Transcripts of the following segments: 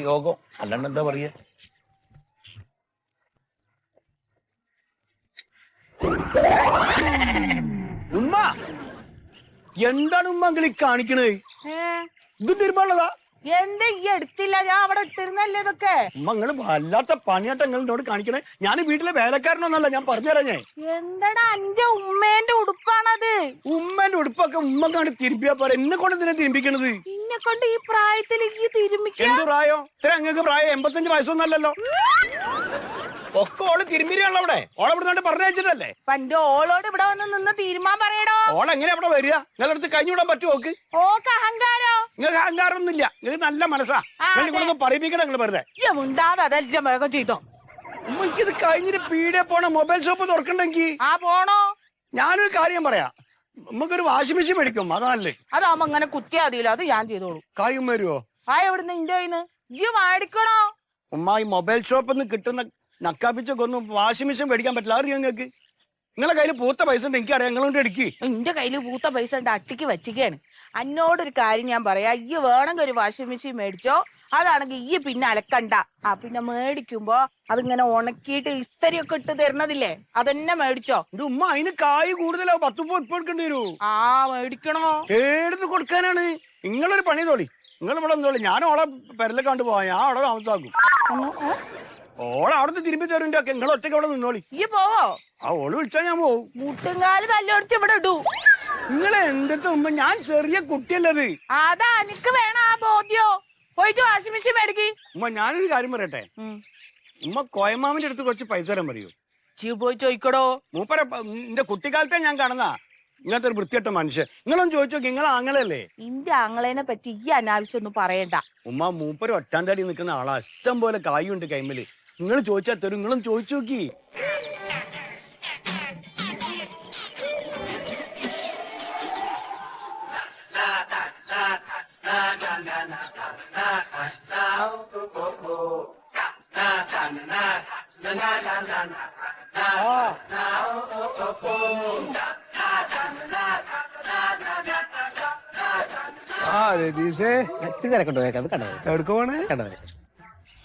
യോഗം അല്ലാണ്ട് എന്താ പറയാ? ഉമ്മ എന്താണ് ഉമ്മ അങ്കിളി കാണിക്കണേ? ഇതും തീരുമാനമുള്ളതാ? എന്താ ഈ എടുത്തില്ല? ഞാൻ അവിടെ ഇട്ടിരുന്നല്ലേ ഇതൊക്കെ. ഉമ്മ നിങ്ങള് വല്ലാത്ത പണിയാട്ട നിങ്ങളോട് കാണിക്കണേ. ഞാൻ വീട്ടിലെ വേലക്കാരനൊന്നല്ല, ഞാൻ പറഞ്ഞുതരാം. ഞാൻ എന്താടാ അന്റെ ഉമ്മേന്റെ ഉടുപ്പാണത്? ഉമ്മേന്റെ ഉടുപ്പൊക്കെ ഉമ്മ കണ്ട് തിരുമ്പിയാ പോരെ, എന്നെ കൊണ്ട് എന്തിനാ തിരുമ്പിക്കണത്? ഇന്നെ കൊണ്ട് ഈ പ്രായത്തിൽ ഈ തിരുമിക്ക? എന്ത് പ്രായം? ഇത്ര അങ്ങക്ക് പ്രായം 85 വയസ്സൊന്നല്ലല്ലോ. ഒക്കെ ഓള് തിരുമ്പിരിയാണല്ലോ അവിടെ. ഓളെ ഇവിടെ പറഞ്ഞയച്ചിട്ടല്ലേ? പണ്ട് ഓളോട് ഇവിടെ വന്ന് നിന്ന് തീരുമാനം പറയടോ. ഓളെങ്ങനെ അവിടെ വരിക? നിങ്ങളടുത്ത് കഴിഞ്ഞുവിടാൻ പറ്റുമോ? ഓക്ക് അഹങ്കാരോ? നിങ്ങൾക്ക് അഹങ്കാരം ഒന്നുമില്ല, നിങ്ങൾക്ക് നല്ല മനസ്സാ. നിങ്ങൾ ഇവിടെ പറയിപ്പിക്കണം. നിങ്ങൾ വെറുതെ അതെല്ലാം വേഗം ചെയ്തോ. ഇത് കഴിഞ്ഞിട്ട് പീടിയെ പോണ മൊബൈൽ ഷോപ്പ് തുറക്കണ്ടെങ്കി പോണോ? ഞാനൊരു കാര്യം പറയാം, നമുക്കൊരു വാഷിംഗ് മെഷീൻ മേടിക്കും, അതാണല്ലേ. അതാവുമ്പോ അങ്ങനെ കുത്തിയാ മതിയല്ലോ, അത് ഞാൻ ചെയ്തോളൂ. കായും വരുമോ? എവിടുന്ന് ഇന്റെ കയ്യിന്ന് ഇജ്ജ് മേടിക്കണോ? ഉമ്മ ഈ മൊബൈൽ ഷോപ്പിൽ നിന്ന് കിട്ടുന്ന നക്കാപ്പിച്ചൊക്കെ ഒന്നും വാഷിംഗ് മെഷീൻ മേടിക്കാൻ പറ്റില്ല. അറിയാം നിങ്ങൾക്ക്? നിങ്ങളെ കയ്യിൽ പൂത്ത പൈസ ഉണ്ട്, എനിക്കറിയാം. നിങ്ങളോണ്ട് എടുക്കി. എന്റെ കയ്യില് പൂത്ത പൈസ ഉണ്ട്, അട്ടിക്ക് വച്ചിക്കാണ്. എന്നോടൊരു കാര്യം ഞാൻ പറയാ, ഈ വേണമെങ്കിൽ ഒരു വാഷിംഗ് മെഷീൻ മേടിച്ചോ. അതാണെങ്കിൽ ഈ പിന്നെ അലക്കണ്ട. പിന്നെ മേടിക്കുമ്പോ അതിങ്ങനെ ഉണക്കിയിട്ട് ഇസ്തരിയൊക്കെ ഇട്ട് തരണതില്ലേ, അതെന്നെ മേടിച്ചോ. ഉമ്മ അതിന് കായ് കൂടുതലാവും, 10 ഉപ്പ് എടുക്കേണ്ടി വരൂ. മേടിക്കണോ? ഏടുന്ന് കൊടുക്കാനാണ്? നിങ്ങളൊരു പണി തോളി, നിങ്ങൾ ഇവിടെ നിന്നോളി. ഞാൻ ഓളെ പെരലെ കണ്ടു പോവാ, ഞാൻ അവിടെ താമസാക്കും. ഓളെ അവിടുന്ന് തിരുമ്പി തരുമ്പോ ഒക്കെ നിങ്ങൾ ഒറ്റയ്ക്ക് അവിടെ നിന്നോളി. ഈ പോവോ? ഓള് വിളിച്ചാ ഞാൻ പോവും. മുട്ടുംകാല് തല്ലൊടിച്ച് ഇവിടെ ഇടൂ. നിങ്ങളെ എന്തൊക്കെ ഉമ്മ, ഞാൻ ചെറിയ കുട്ടിയല്ലത്. അതാ എനിക്ക് വേണം ആ ബോധ്യോ. പോയിട്ട് വാഷിംഗ് മെഷീൻ മേടിക്ക്. ഉമ്മ ഞാനൊരു കാര്യം പറയട്ടെ, ഉമ്മ കോയമാമിന്റെ അടുത്ത് കുറച്ച് പൈസ തരാൻ പറയൂ. പോയി ചോദിക്കടോ. മൂപ്പര എന്റെ കുട്ടിക്കാലത്തെ ഞാൻ കാണുന്ന ഇങ്ങനത്തെ ഒരു വൃത്തിയട്ട മനുഷ്യൻ. നിങ്ങളൊന്ന് ചോദിച്ചു നോക്കി, നിങ്ങളെ ആങ്ങളല്ലേ? ഇന്റെ ആങ്ങളേനെ പറ്റി ഈ അനാവശ്യം ഒന്നും പറയണ്ട. ഉമ്മ മൂപ്പര് ഒറ്റാന്താടി നിൽക്കുന്ന ആളാ, ഇഷ്ടം പോലെ കായുണ്ട് കൈമല്. നിങ്ങൾ ചോദിച്ചാ തരും, നിങ്ങളും ചോദിച്ചു നോക്കി.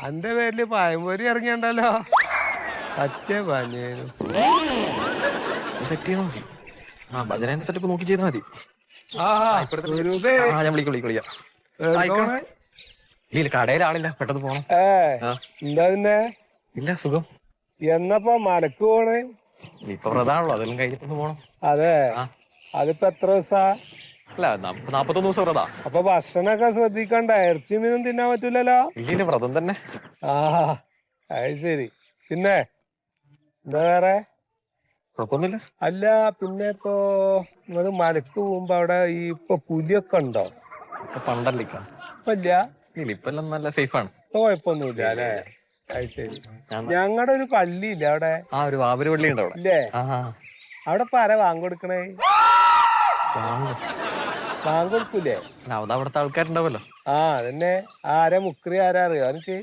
അന്റെ പേരില് പായംപോരി ഇറങ്ങിയണ്ടല്ലോ. പച്ചേ പനിയേനു സെറ്റ് ചെയ്താൽ മതി. ഭജന സെറ്റപ്പ് നോക്കി ചെയ്താൽ മതി. ഞാൻ വിളിക്കാം. ഇല്ല കടയിൽ ആളില്ല, പെട്ടെന്ന് പോണം. എന്താ പിന്നെ? ഇല്ല സുഖം. എന്നപ്പോ മലക്ക് പോണേ? ഇപ്പൊ വ്രതാണല്ലോ, അതെല്ലാം കഴിഞ്ഞിട്ടൊന്ന് പോണം. അതെ, അതിപ്പോ എത്ര ദിവസാ? അല്ല 41 ദിവസം വ്രതാ. അപ്പൊ ഭക്ഷണൊക്കെ ശ്രദ്ധിക്കണ്ട, ഇറച്ചി മീനും തിന്നാൻ പറ്റൂലല്ലോ. ഇല്ല വ്രതം തന്നെ. അത് ശരി. പിന്നെ എന്താ വേറെ? കുഴപ്പമൊന്നുമില്ല. അല്ല പിന്നെ ഇപ്പൊ നിങ്ങള് മലക്ക് പോകുമ്പോ അവിടെ ഈ ഇപ്പൊ പുലിയൊക്കെ ഉണ്ടോ? പണ്ടല്ലേ ഇപ്പൊ ഇല്ല. ഇപ്പൊ എല്ലാം നല്ല സേഫാണ്, കുഴപ്പമൊന്നുമില്ല അല്ലേ? അത് ശരി. ഞങ്ങളുടെ ഒരു പള്ളി ഇല്ല അവിടെ? ഒരു വാവര് പള്ളി ഉണ്ട് അവിടെ. ഇല്ലേ? അവിടെ ഇപ്പൊ ആരാ വാങ്ങിക്കൊടുക്കണേ? വാങ്ങിക്കൊടുക്കൂലേ? അവിടുത്തെ ആൾക്കാരുണ്ടാവല്ലോ. അതന്നെ. ആരാ മുക്രി ആരാ അറിയോ എനിക്ക്?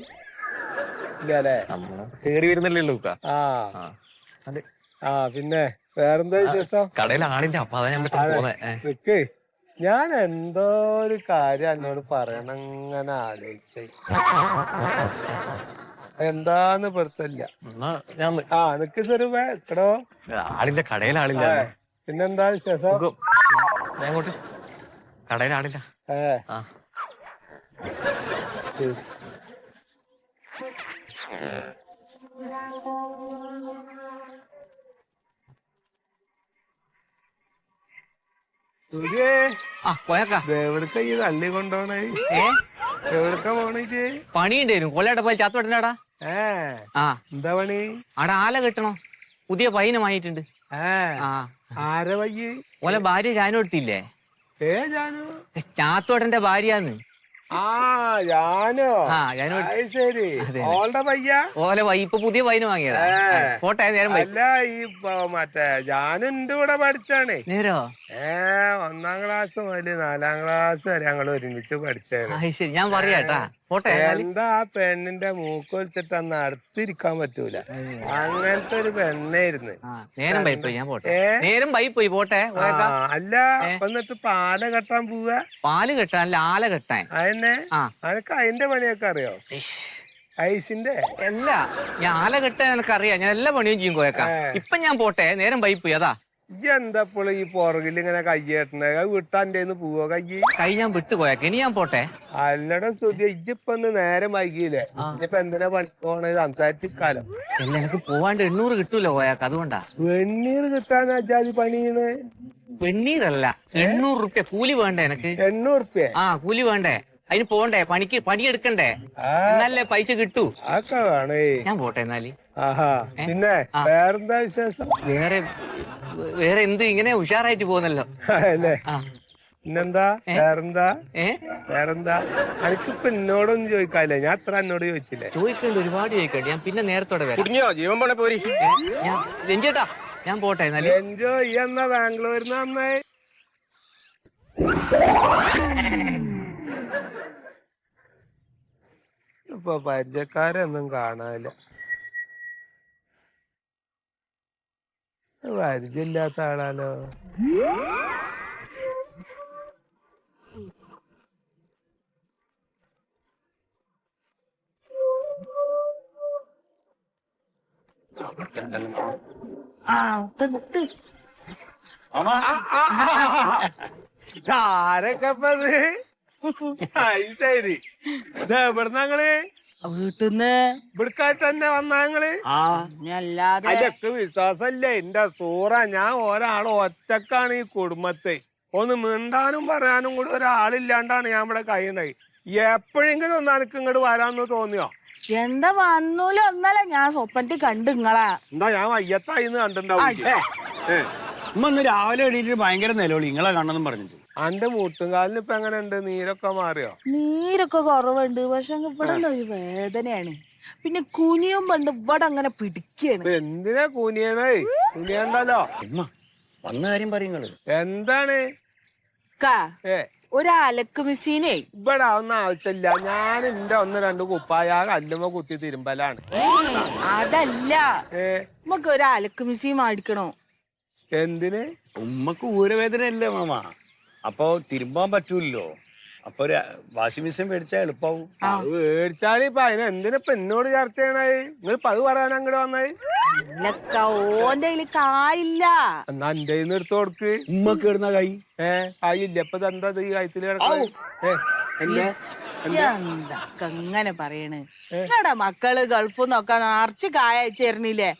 ഇല്ല അല്ലേ? തേടി വരുന്നില്ലല്ലോ. പിന്നെ വേറെന്താ വിശേഷം? കടയിൽ ആളില്ല, അപ്പൊ അതാ ഞാൻ പോന്നെ. നിക്ക്, ഞാൻ എന്തോ ഒരു കാര്യം എന്നോട് പറയണം ഇങ്ങനെ ആലോചിച്ച. എന്താന്ന് പെടുത്തല്ല. നിക്ക് സ്വരൂപേ ഇക്കടോ. ആളില്ല, കടയിൽ ആളില്ല. പിന്നെന്താ വിശേഷം? അങ്ങോട്ട് കടയിൽ ആളില്ല. എവിടക്ക ഈ തള്ളി കൊണ്ടോണേ? എവിടക്ക പോണേ? പണിയുണ്ടായിരുന്നു കൊല്ലയുടെ പോയി ചാത്തോട്ടനാടാ. എന്താ പണി? ആടെ ആല കെട്ടണോ, പുതിയ പൈന വാങ്ങിയിട്ടുണ്ട്. ആരെ വയ്യ്? ഓലെ ഭാര്യ ജാനു എടുത്തില്ലേ? ജാനു? ചാത്തോട്ടന്റെ ഭാര്യാന്ന്. ജാനോ? ശരി. ഓളുടെ പയ്യ? ഓലെ ഇപ്പൊ പുതിയ പൈന വാങ്ങിയതാ. പോട്ടെ നേരം. അല്ല ഈ മറ്റേ ജാനു എന്റെ കൂടെ പഠിച്ചാണേ. നേരോ? 1ാം ക്ലാസ് മുതല് 4ാം ക്ലാസ് വരെ ഞങ്ങൾ ഒരുമിച്ച് പഠിച്ചാണ്. ശരി, ഞാൻ പറയാട്ടാ. പോട്ടെ എന്താ ആ പെണ്ണിന്റെ മൂക്ക് വലിച്ചിട്ട് അന്ന് അടുത്തിരിക്കാൻ പറ്റൂല. അങ്ങനത്തെ ഒരു പെണ്ണായിരുന്നു. നേരം വൈപ്പോയി, ഞാൻ പോട്ടെ. ഏ? നേരം വൈപ്പോയി, പോട്ടെ. അല്ല എന്നിട്ട് പാല കെട്ടാൻ പോവുക? പാല് കെട്ടാൻ അല്ല, ആല കെട്ടാൻ. അതന്നെ. ആ. അനക്ക് അതിന്റെ പണിയൊക്കെ അറിയോ? ഐസിന്റെ അല്ല, ഞാൻ ആല കെട്ടാൻ എനിക്കറിയാം. ഞാൻ എല്ലാ പണിയും ചെയ്യും കോയക്ക. ഇപ്പൊ ഞാൻ പോട്ടെ, നേരം വൈപ്പോയി, അതാ. എന്താപ്പോൾ ഈ പുറകിൽ ഇങ്ങനെ കയ്യേട്ടണ വിട്ടാൻ്റെ പോവോ കൈ ഞാൻ വിട്ടു കോയക്ക. ഇനി ഞാൻ പോട്ടെ. അല്ലട സ്തുതി, ഇജ്ജിപ്പൊ നേരം വൈകിയില്ലേ? ഇനിയിപ്പൊ എന്തിനാ പണി പോണത്? സംസാരിച്ചിക്കാലോ. അല്ല, എനിക്ക് പോവാണ്ട് 800 കിട്ടൂലോ കോയക്ക, അതുകൊണ്ടാ. വെണ്ണീർ കിട്ടാൻ അജാതി പണിയാണ്. വെണ്ണീരല്ല, 800 റുപ്യ കൂലി വേണ്ടേ എനക്ക്? 800 റുപ്യ? ആ, കൂലി വേണ്ടേ? അതിന് പോണ്ടേ, പണിയെടുക്കണ്ടേ? എന്നല്ലേ പൈസ കിട്ടൂ. അതൊക്കെ വേണേ. ഞാൻ പോട്ടെ എന്നാല്. ആഹാ, പിന്നെ വേറെന്താ വിശേഷം? വേറെ എന്ത്, ഇങ്ങനെ ഉഷാറായിട്ട് പോകുന്നല്ലോ. അല്ലേ? പിന്നെന്താ വേറെന്താ? വേറെന്താ? എനിക്കിപ്പൊ എന്നോടൊന്നും ചോദിക്കാല്ലേ? ഞാൻ അത്ര എന്നോട് ചോദിച്ചില്ലേ? ചോദിക്കണ്ട്, ഒരുപാട് ചോദിക്കണ്ട്. ഞാൻ പിന്നെ നേരത്തോടെ വരാം. ജീവൻ പോണേ പോരി. ഞാൻ രഞ്ജേട്ടാ, ഞാൻ പോട്ടെ എന്നാല്. എൻജോയ് എന്നാ ബാംഗ്ലൂരിന്ന് നന്നായി. ഇപ്പൊ പരിചയക്കാരൊന്നും കാണാനില്ല. പരിചയമില്ലാത്ത ആളാലോ. ആരൊക്കെ ശരി. എവിടുന്നങ്ങള്? വീട്ടിന്ന്. ഇവിടുക്കായിട്ട് തന്നെ വന്നങ്ങള്? അല്ലാതെ അതൊക്കെ വിശ്വാസല്ലേ എന്റെ സൂറ. ഞാൻ ഒരാള് ഒറ്റക്കാണ് ഈ കുടുംബത്തെ. ഒന്ന് മിണ്ടാനും പറയാനും കൂടി ഒരാളില്ലാണ്ടാണ് ഞാൻ ഇവിടെ കഴിയണത്. എപ്പോഴെങ്കിലും ഒന്ന് എനിക്ക് ഇങ്ങോട്ട് വരാന്ന് തോന്നിയോ? എന്താ വന്നൂല ഒന്നല്ല, ഞാൻ സ്വപ്നത്തിൽ കണ്ടു നിങ്ങളാ. എന്താ ഞാൻ വയ്യത്തായിന്ന് കണ്ടിണ്ടാവും. ഉമ്മ ഇന്ന് രാവിലെ എണീറ്റ് ഭയങ്കര നിലവിളി, നിങ്ങളെ കണ്ടെന്നും പറഞ്ഞിട്ട്. അന്റെ മുട്ടുംകാലിന് ഇപ്പൊ എങ്ങനെ ഉണ്ട്? നീരൊക്കെ മാറിയോ? നീരൊക്കെ കുറവുണ്ട്, പക്ഷെ ഇവിടെ ഒരു വേദനയാണ്. പിന്നെ കുനിയും പണ്ട് ഇവിടെ അങ്ങനെ പിടിക്കാണ്. എന്തിനാ കുനിയണേ? കുനിയണ്ടല്ലോ. ഉമ്മ വന്ന കാര്യം പറയുന്നത് എന്താണ്? ഒരു അലക്ക് മെഷീനേ ഇവിടെ ഒന്നും ആവശ്യമില്ല. ഞാൻ എന്റെ 1-2 കുപ്പായ കല്ലുമ്മ കുത്തി തിരുമ്പലാണ്. അതല്ല, നമുക്ക് ഒരു അലക്ക് മെഷീൻ മേടിക്കണോ? എന്തിന്? ഉമ്മക്ക് ഊരവേദന അല്ലേ മാമ, അപ്പൊ തിരുമ്പാൻ പറ്റൂല്ലോ. അപ്പൊ ഒരു വാഷിംഗ് മെഷീൻ മേടിച്ചാ എളുപ്പാവും. മേടിച്ചാല് ഇപ്പൊ അതിന് എന്തിനിപ്പൊ എന്നോട് ചർച്ച ചെയ്യണേ? നിങ്ങൾ പത് പറയാൻ അങ്ങോട്ട് വന്നേ? ഓന്റെ കയ്യില് കായില്ല. എന്നാ എന്റെ കയ്യിൽ നിന്ന് എടുത്ത് കൊടുക്ക്. ഉമ്മക്ക് ഇടുന്ന കൈ കായില്ല. ഇപ്പൊ എന്താ ഈ കഴുത്തിൽ കിടക്കുന്നത്? എന്തൊക്കെ ഇങ്ങനെ പറയണ്? നിങ്ങളുടെ മക്കള് ഗൾഫിൽ നിന്നൊക്കെ നിറച്ച് കായ അയച്ചേരണില്ലേ?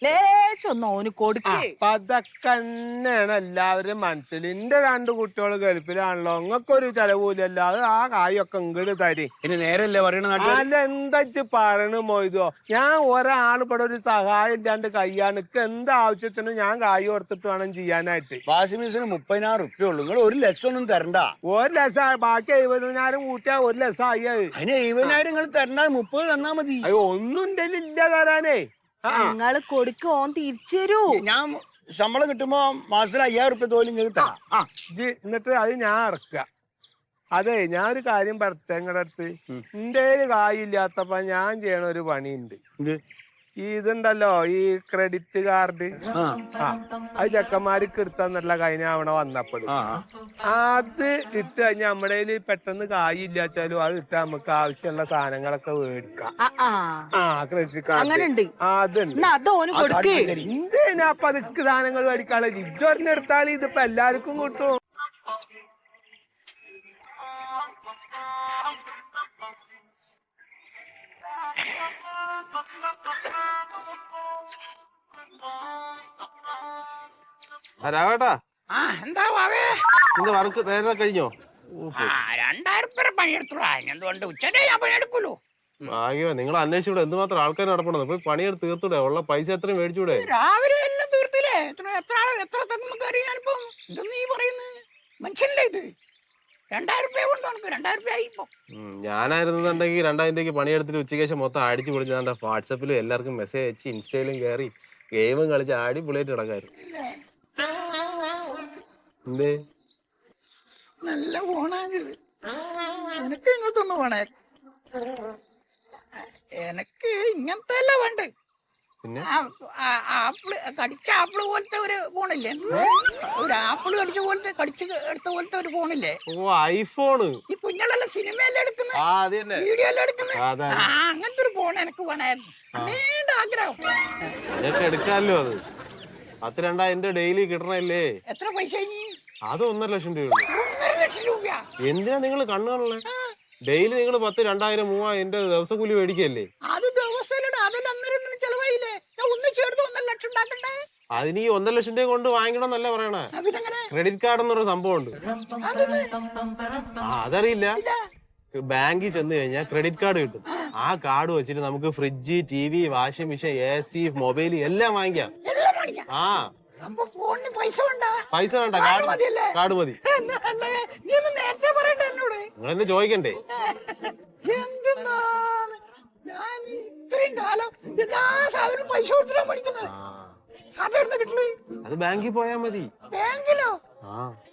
ലേശൊന്നും ഓന് കൊടുക്കേ. അപ്പൊ അതൊക്കെ തന്നെയാണ് എല്ലാവരും മനസ്സിൽ. എന്റെ 2 കുട്ടികൾ ഗൾഫിലാണല്ലോ, നിങ്ങൾക്കൊരു ചെലവൂലല്ലോ. അത് ആ കായൊക്കെ ഇങ്ങോട്ട് തരി. പിന്നെ നേരല്ലേ പറയണ? അല്ല എന്താ പറയണ മൊയ്തോ? ഞാൻ ഒരാൾ ഇവിടെ ഒരു സഹായം ഇല്ലാണ്ട് കയ്യാണ്. എന്താവശ്യത്തിനും ഞാൻ കായ് കൊടുത്തിട്ട് വേണം ചെയ്യാനായിട്ട്. വാഷിംഗ് മെഷീന് 30,000 റുപ്യ ഉള്ളൂ. നിങ്ങൾ 1 ലക്ഷം ഒന്നും തരണ്ട. 1 ലക്ഷം ബാക്കി 70,000 കൂട്ടിയാ 1 ലക്ഷം ആയി. അതിന് 70,000 നിങ്ങൾ തരണ്ട, 30 തന്നാ മതി. അയ്യോ ഒന്നും എന്റെ ഇല്ല തരാനേ. നിങ്ങള് കൊടുക്ക്, ഓൻ തിരിച്ചു തരൂ. ഞാൻ ശമ്പളം കിട്ടുമ്പോ മാസത്തിൽ 5,000 റുപ്യ തോലും നിങ്ങൾക്ക് തരാം. എന്നിട്ട് അത് ഞാൻ ഇറക്കുക. അതെ, ഞാനൊരു കാര്യം പറട്ടെ നിങ്ങളുടെ അടുത്ത്. എന്റെ കായില്ലാത്തപ്പോ ഞാൻ ചെയ്യണ ഒരു പണിയുണ്ട്. ഇതുണ്ടല്ലോ, ഈ ക്രെഡിറ്റ് കാർഡ്. അത് ചെക്കന്മാർക്ക് എടുത്താന്നല്ല കഴിഞ്ഞ തവണ വന്നപ്പോഴും. അത് ഇട്ട് കഴിഞ്ഞാൽ നമ്മുടെ കയ്യില് പെട്ടെന്ന് കായില്ലാച്ചാലും അത് ഇട്ട് നമുക്ക് ആവശ്യമുള്ള സാധനങ്ങളൊക്കെ മേടിക്കാം. ക്രെഡിറ്റ് കാർഡ് അതുണ്ട്. എന്തിനാ അപ്പൊ അതൊക്കെ സാധനങ്ങൾ മേടിക്കാനുള്ള? ഇജ്ജൊരെണ്ണെടുത്താൽ ഇതിപ്പോ എല്ലാവർക്കും കിട്ടും. രാവേട്ടാ, എന്താ ഇന്ന് വർക്ക് നേരത്തെ കഴിഞ്ഞോ? 2,000 റുപ്യ പണിയെടുത്തോളാ. എന്തുകൊണ്ട് ഉച്ചയുടെ ഞാൻ പണിയെടുക്കൂലോ. ഭാഗ്യോ, നിങ്ങൾ അന്വേഷിച്ചൂടെ എന്തുമാത്രം ആൾക്കാർ നടപ്പണത്? പോയി പണിയെടുത്ത് തീർത്തൂടെ? ഉള്ള പൈസ എത്രയും മേടിച്ചൂടെ? രാവിലെ എല്ലാം തീർത്തില്ലേ? എത്ര തെങ്ങ് ഞാനിപ്പോ ഇതൊന്നും ഈ പറയുന്നത് മനുഷ്യനല്ലേ ഇത്? 2,000 റുപ്യ കൊണ്ട് നമുക്ക് 2,000 റുപ്യ ആയി ഇപ്പൊ. ഞാനായിരുന്നുണ്ടെങ്കിൽ 2,000 രൂപയ്ക്ക് പണിയെടുത്തിട്ട് ഉച്ചയ്ക്ക് ശേഷം മൊത്തം അടിച്ചു പൊളിച്ച് വാട്സപ്പിലും എല്ലാവർക്കും മെസ്സേജ് അയച്ച് ഇൻസ്റ്റയിലും കയറി ഗെയിമും കളിച്ച് ആടി പൊളിയായിട്ട് കിടക്കായിരുന്നു. എന്തേ നല്ല ഫോണാണിത്. എനിക്ക് ഇങ്ങോട്ടൊന്ന് വേണേ. എനക്ക് ഇങ്ങനത്തെ അല്ല വേണ്ട. പിന്നെ ആപ്പിള് കടിച്ച ആപ്പിള് പോലത്തെ ഒരു ഫോണില്ലേ, ഒരു ആപ്പിള് കടിച്ച് എടുത്ത പോലത്തെ ഒരു ഫോണില്ലേ, ഓ ഐഫോണ്. ഈ കുഞ്ഞുങ്ങളെല്ലാം സിനിമയെല്ലാം എടുക്കുന്നത്, ആ അത് തന്നെ. വീഡിയോ എല്ലാം എടുക്കുന്നത്. അതാണ്. അങ്ങനത്തെ ഒരു ഫോൺ എനിക്ക് വേണമായിരുന്നു, നീണ്ട ആഗ്രഹം. അതൊക്കെ എടുക്കാമല്ലോ. അത് 10,000-2000 ഡെയിലി കിട്ടണല്ലേ. എത്ര പൈസ ഇനി? അത് 1.5 ലക്ഷം രൂപ. 1.5 ലക്ഷം രൂപ? എന്തിനാ നിങ്ങൾ കണ്ണുകളെ? ഡെയിലി നിങ്ങൾ 10, 2000, 3000 ദിവസക്കൂലി മേടിക്കല്ലേ? അത് ദിവസം അതെല്ലാം അന്നേരം ചെലവായില്ലേ, ഞാൻ ഒന്നിച്ചെടുത്ത് 1.5 ലക്ഷം ഉണ്ടാക്കണ്ടേ? അതിന് ഈ 1.5 ലക്ഷം രൂപ കൊണ്ട് വാങ്ങിക്കണം എന്നല്ല പറയണേ. പിന്നെങ്ങനെ? ക്രെഡിറ്റ് കാർഡ് എന്നൊരു സംഭവം ഉണ്ട്. അതറിയില്ല. ബാങ്കിൽ ചെന്ന് കഴിഞ്ഞാൽ ക്രെഡിറ്റ് കാർഡ് കിട്ടും. ആ കാർഡ് വെച്ചിട്ട് നമുക്ക് fridge, TV, washing machine, AC, mobile എല്ലാം വാങ്ങിക്കാം. ആ ഫോണിന് പൈസ വേണ്ട? പൈസ വേണ്ട, കാർഡ് മതി. നേരത്തെ പറയണ്ടേ എന്നോട്? നിങ്ങൾ എന്നെ ചോദിക്കണ്ടേ? എന്തെന്നാണ് ഞാൻ ഇത്രയും കാലം എല്ലാ സാധനവും പൈസ കൊടുത്തിട്ടാ പഠിക്കുന്നത്. കാർഡ് എവിടെ കിട്ടല്? അത് ബാങ്കിൽ പോയാ മതി. ബാങ്കിലോ?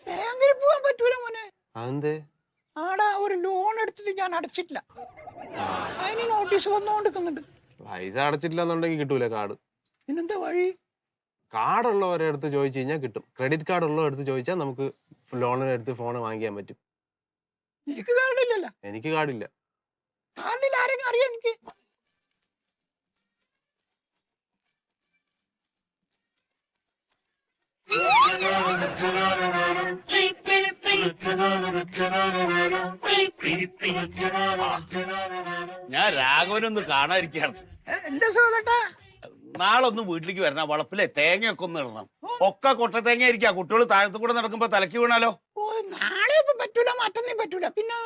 ബാങ്കിൽ പോവാൻ പറ്റൂല മോനെ. അതെന്തേ? ആടാ ഒരു ലോൺ എടുത്തിട്ട് ഞാൻ അടച്ചിട്ടില്ല, അതിന് നോട്ടീസ് വന്നുകൊണ്ടിരിക്കുന്നുണ്ട്. പൈസ അടച്ചിട്ടില്ലെന്നുണ്ടെങ്കിൽ കിട്ടൂല കാർഡ്. പിന്നെന്താ വഴി? കാർഡ് ഉള്ളവരെ അടുത്ത് ചോദിച്ചു കഴിഞ്ഞാൽ കിട്ടും. ക്രെഡിറ്റ് കാർഡ് ഉള്ളവരെ അടുത്ത് ചോദിച്ചാൽ നമുക്ക് ലോണിനെടുത്ത് ഫോൺ വാങ്ങിക്കാൻ പറ്റും. എനിക്ക് കാർഡില്ലല്ലോ. എനിക്ക് കാർഡില്ല. കാർഡിൽ ആരെങ്കിലും അറിയാം എനിക്ക്? ഞാൻ രാഘവനൊന്ന് കാണാതിരിക്കാണ്. എന്താ സോദട്ടാ? നാളെ ഒന്ന് വീട്ടിലേക്ക് വരണം. വളപ്പിലെ തേങ്ങയൊക്കെ ഒന്ന് ഇടണം. ഒക്കെ കൊട്ട തേങ്ങ ആയിരിക്കാം. കുട്ടികൾ താഴത്തു കൂടെ നടക്കുമ്പോ തലക്ക് വീണാലോ. ഓ നാളെ ഇപ്പൊ പറ്റൂല, മറ്റന്നേ പറ്റൂല. പിന്നെ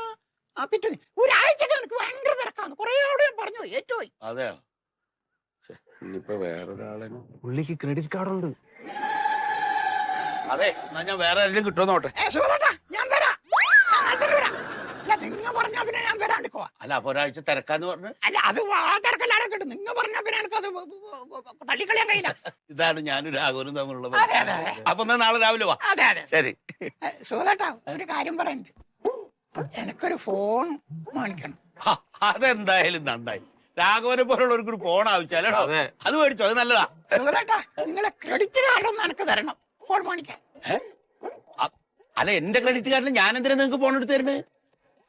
പിറ്റേ ഒരാഴ്ചക്ക് എനിക്ക് ഭയങ്കര തിരക്കാണ്. കുറെ ആളോട് ഞാൻ പറഞ്ഞു ഏറ്റുപോയി. അതെയോ? ഇനിയിപ്പോ വേറൊരാളെ പുള്ളിക്ക് ക്രെഡിറ്റ് കാർഡ് ഉണ്ട്. അതെ, എന്നാ ഞാൻ വേറെ ആരെങ്കിലും കിട്ടുമോ നോട്ടെ. സോദട്ടാ ഞാൻ വരാം, നിങ്ങ പറഞ്ഞ പിന്നെ ഞാൻ വരാണ്ടിക്കുവാ. അല്ല അപ്പൊ ഒരാഴ്ച തിരക്കാന്ന് പറഞ്ഞു. അല്ല അത് തിരക്കല്ലാതെ കിട്ടും. നിങ്ങ പറഞ്ഞ പിന്നെ എനിക്കത് തള്ളിക്കളയാൻ കഴിയില്ല. ഇതാണ് ഞാനും രാഘവനും തമ്മിലുള്ള അതെ അതെ അതെ. അപ്പൊ എന്നാ നാളെ രാവിലെ വാ. അതെ അതെ ശരി. സോദട്ടാ ഒരു കാര്യം പറയുന്നുണ്ട്, എനിക്കൊരു ഫോൺ മേടിക്കണം. അതെന്തായാലും നന്നായി. രാഘവനെ പോലുള്ളവർക്കൊരു ഫോൺ ആവശ്യമല്ലോ. അത് മേടിച്ചോ, അത് നല്ലതാ. സോദട്ടാ നിങ്ങളെ ക്രെഡിറ്റ് കാർഡ് ഒന്ന് എനിക്ക് തരണം ഫോൺ മേടിക്കാൻ. അല്ല എന്റെ ക്രെഡിറ്റ് കാർഡിന് ഞാൻ എന്തിനാ നിങ്ങൾക്ക് ഫോൺ എടുത്ത് തരുന്നത്?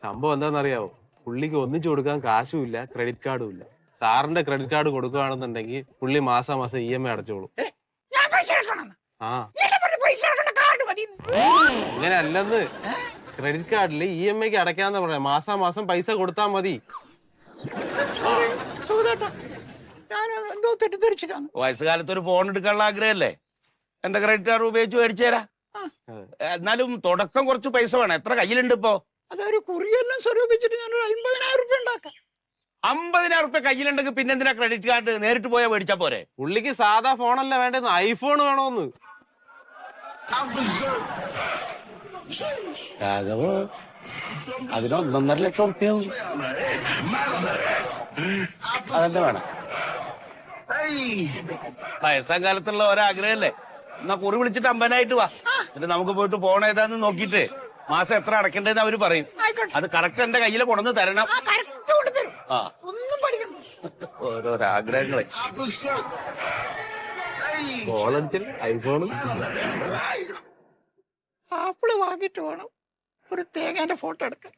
സംഭവം എന്താണെന്നറിയാവോ? പുള്ളിക്ക് ഒന്നിച്ചു കൊടുക്കാൻ കാശും ഇല്ല, ക്രെഡിറ്റ് കാർഡും ഇല്ല. സാറിന്റെ ക്രെഡിറ്റ് കാർഡ് കൊടുക്കുകയാണെന്നുണ്ടെങ്കിൽ പുള്ളി മാസം EMI അടച്ചോളും. ഞാൻ പൈസ എടുക്കണം. ആ പൈസ എടുക്കണ കാർഡ് മതി. അങ്ങനെ അല്ലെന്ന്. ക്രെഡിറ്റ് കാർഡിൽ EMIക്ക് അടയ്ക്കാന്ന് പറയാം. മാസം പൈസ കൊടുത്താൽ മതി. ഞാൻ എന്തോ തെറ്റിദ്ധരിച്ചിട്ടാണ്. വയസ്സുകാലത്ത് ഒരു ഫോൺ എടുക്കാനുള്ള ആഗ്രഹമല്ലേ? എന്റെ ക്രെഡിറ്റ് കാർഡ് ഉപയോഗിച്ച് മേടിച്ചു തരാം. എന്നാലും തുടക്കം കുറച്ച് പൈസ വേണം. എത്ര കയ്യിലുണ്ട് ഇപ്പോ? അതൊരു കുറിയെല്ലാം സ്വരൂപിച്ചിട്ട് ഞാനൊരു 50,000 രൂപ ഉണ്ടാക്കാം. 50,000 രൂപ കയ്യിലുണ്ടെങ്കിൽ പിന്നെന്തിനാ ക്രെഡിറ്റ് കാർഡ്? നേരിട്ട് പോയാൽ മേടിച്ചാ പോരെ? പുള്ളിക്ക് സാധാ ഫോണല്ല വേണ്ടെന്ന്, ഐഫോൺ വേണോന്ന്. അതിന് 1.5 ലക്ഷം റുപ്യാവും. അതെന്താ വേണം? വയസ്സാം കാലത്തുള്ള ഒരാഗ്രഹല്ലേ? എന്നാ കുറി വിളിച്ചിട്ട് 50,000 വാ. എന്നിട്ട് നമുക്ക് പോയിട്ട് ഫോൺ ഏതാന്ന് നോക്കിയിട്ട് മാസം എത്ര അടക്കണ്ടെന്ന് അവര് പറയും. അത് കറക്റ്റ് എന്റെ കയ്യിൽ കൊണ്ടുവന്ന് തരണം. ആ ഒന്നും പഠിക്കണം. ഓരോരോ ആഗ്രഹങ്ങളെ. ഐഫോൺ ആപ്പിള് വാങ്ങിയിട്ട് വേണം ഒരു തേങ്ങേന്റെ ഫോട്ടോ എടുക്കാൻ.